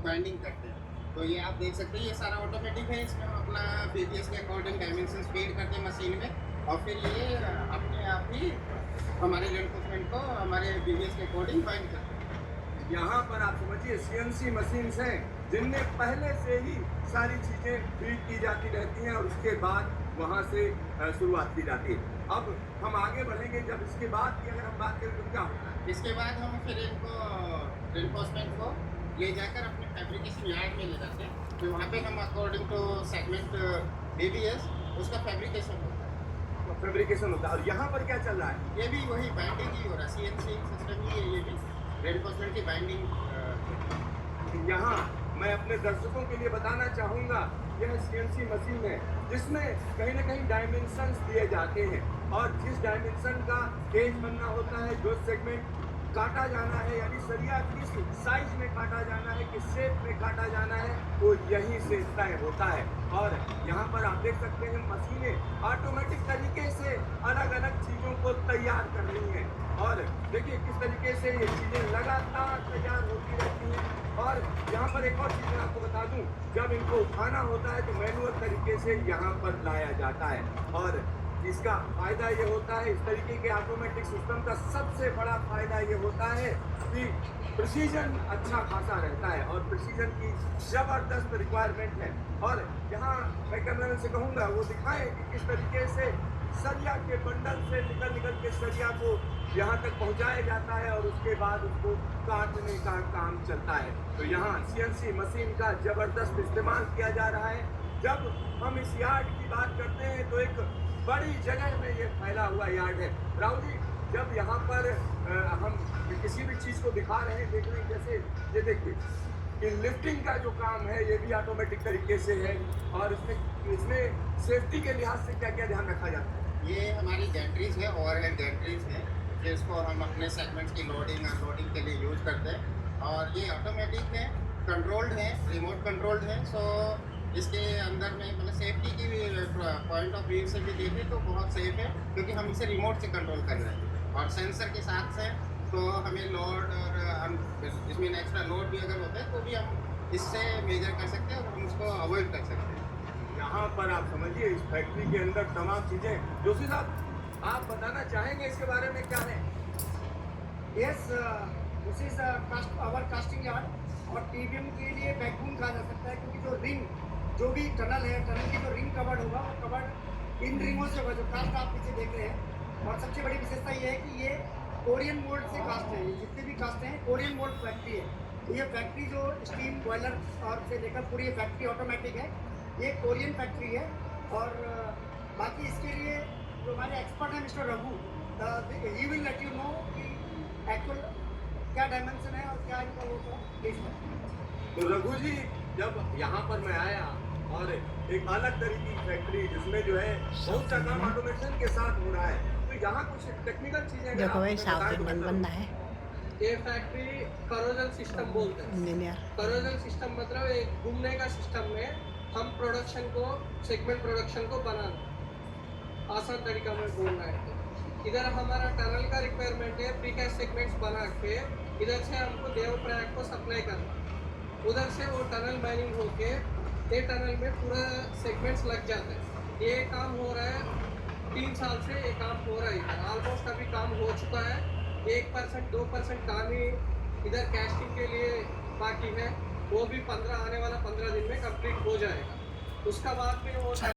Binding करते हैं। तो ये आप देख सकते हैं, ये सारा ऑटोमेटिक है। इसमें हम अपना बीपीएस के अकॉर्डिंग डायमेंशन फीड करते हैं मशीन में, और फिर ये अपने आप ही हमारे रेनफोर्समेंट को हमारे बीपीएस के अकॉर्डिंग बाइंड करते हैं। यहाँ पर आप समझिए सीएनसी मशीन्स हैं जिनमें पहले से ही सारी चीज़ें फीड की जाती रहती हैं और उसके बाद वहाँ से शुरुआत की जाती है। अब हम आगे बढ़ेंगे, जब इसके बाद की अगर हम बात करें तो क्या होता है? इसके बाद हम फिर इनको रेनफोर्समेंट को ले जाकर अपने फैब्रिकेशन यार्ड में ले जाते हैं। तो वहाँ पे हम अकॉर्डिंग टू सेगमेंट बीबीएस उसका फैब्रिकेशन होता है। फैब्रिकेशन होता है। और यहाँ पर क्या चल रहा है? ये भी वही बाइंडिंग ही हो रहा है, सीएनसी सिस्टम ही है ये भी, रेनफोर्समेंट की बाइंडिंग। यहाँ मैं अपने दर्शकों के लिए बताना चाहूँगा, यह सीएनसी मशीन है जिसमें कहीं ना कहीं डायमेंशंस दिए जाते हैं, और जिस डायमेंशन का केज बनना होता है, जो सेगमेंट काटा जाना है, यानी सरिया किस साइज में काटा जाना है, किस शेप में काटा जाना है, वो यहीं से तय होता है। और यहाँ पर आप देख सकते हैं मशीनें ऑटोमेटिक तरीके से अलग अलग चीज़ों को तैयार कर रही हैं, और देखिए किस तरीके से ये चीज़ें लगातार तैयार होती रहती हैं। और यहाँ पर एक और चीज़ मैं आपको बता दूँ, जब इनको उठाना होता है तो मैनुअल तरीके से यहाँ पर लाया जाता है, और इसका फ़ायदा ये होता है, इस तरीके के ऑटोमेटिक सिस्टम का सबसे बड़ा फ़ायदा ये होता है कि प्रिसीजन अच्छा खासा रहता है, और प्रिसीजन की ज़बरदस्त रिक्वायरमेंट है। और यहाँ मैं कैमरामैन से कहूँगा वो दिखाएं कि किस तरीके से सरिया के बंडल से निकल के सरिया को यहाँ तक पहुँचाया जाता है, और उसके बाद उसको काटने का काम चलता है। तो यहाँ सीएनसी मशीन का ज़बरदस्त इस्तेमाल किया जा रहा है। जब हम इस यार्ड की बात करते हैं तो एक बड़ी जगह में ये फैला हुआ यार्ड है। राहुल जी, जब यहाँ पर हम किसी भी चीज़ को दिखा रहे हैं, देख रहे हैं, जैसे ये देखिए कि लिफ्टिंग का जो काम है ये भी ऑटोमेटिक तरीके से है, और इसमें सेफ्टी के लिहाज से क्या क्या ध्यान रखा जाता है? ये हमारी गैंट्रीज है, ओवरहेड गैंट्रीज है, जिसको हम अपने सेगमेंट्स की लोडिंग अनलोडिंग के लिए यूज़ करते हैं। और ये ऑटोमेटिक है, कंट्रोल्ड है, रिमोट कंट्रोल्ड है। सो इसके अंदर में मतलब सेफ्टी की पॉइंट ऑफ व्यू से भी देखें तो बहुत सेफ है, क्योंकि हम इसे रिमोट से कंट्रोल कर रहे हैं, और सेंसर के साथ से तो हमें लोड और इसमें एक्स्ट्रा लोड भी अगर होता है तो भी हम इससे मेजर कर सकते हैं और हम उसको अवॉइड कर सकते हैं। यहाँ पर आप समझिए इस फैक्ट्री के अंदर तमाम चीज़ें। जोशी साहब, आप बताना चाहेंगे इसके बारे में क्या है? Yes, this is our casting yard, और टीबीएम के लिए बैकबोन कहा जा सकता है, क्योंकि जो रिंग, जो भी टनल है, टनल की जो रिंग कवर्ड होगा वो कवर्ड इन रिंगों से होगा, जो कास्ट आप पीछे देख रहे हैं। और सबसे बड़ी विशेषता ये है कि ये कोरियन मोल्ड से कास्ट है। ये जितने भी कास्ट हैं कोरियन मोल्ड फैक्ट्री है। तो ये फैक्ट्री जो स्टीम बॉयलर और से लेकर पूरी ये फैक्ट्री ऑटोमेटिक है, ये कोरियन फैक्ट्री है। और बाकी इसके लिए जो हमारे एक्सपर्ट हैं mister Raghu, he will let you know कि एक्चुअल क्या डायमेंशन है और क्या इनका वो केस है। तो रघु जी, जब यहाँ पर मैं आया और एक अलग तरीके की फैक्ट्री जिसमें जो है बहुत सा काम ऑटोमेशन के साथ हो रहा है, तो यहाँ कुछ टेक्निकल चीजें देखो भाई साउथ इंडियन बंदा है, ये फैक्ट्री करोजन सिस्टम बोलते हैं। इंजीनियर। करोजन सिस्टम मतलब एक घूमने का सिस्टम में हम प्रोडक्शन को, सेगमेंट प्रोडक्शन को बनाना आसान तरीका में बोल रहे हैं। इधर हमारा टनल का रिक्वायरमेंट है, प्रीकास्ट सेगमेंट्स बना के इधर से हमको देवप्रयाग को सप्लाई करना, उधर से वो टनल माइनिंग होके ये टनल में पूरा सेगमेंट्स लग जाते हैं। ये काम हो रहा है 3 साल से, ये काम हो रहा है। ऑलमोस्ट अभी काम हो चुका है, 1% 2% काम ही इधर कैस्टिंग के लिए बाकी है, वो भी आने वाला 15 दिन में कंप्लीट हो जाएगा। उसका बाद में वो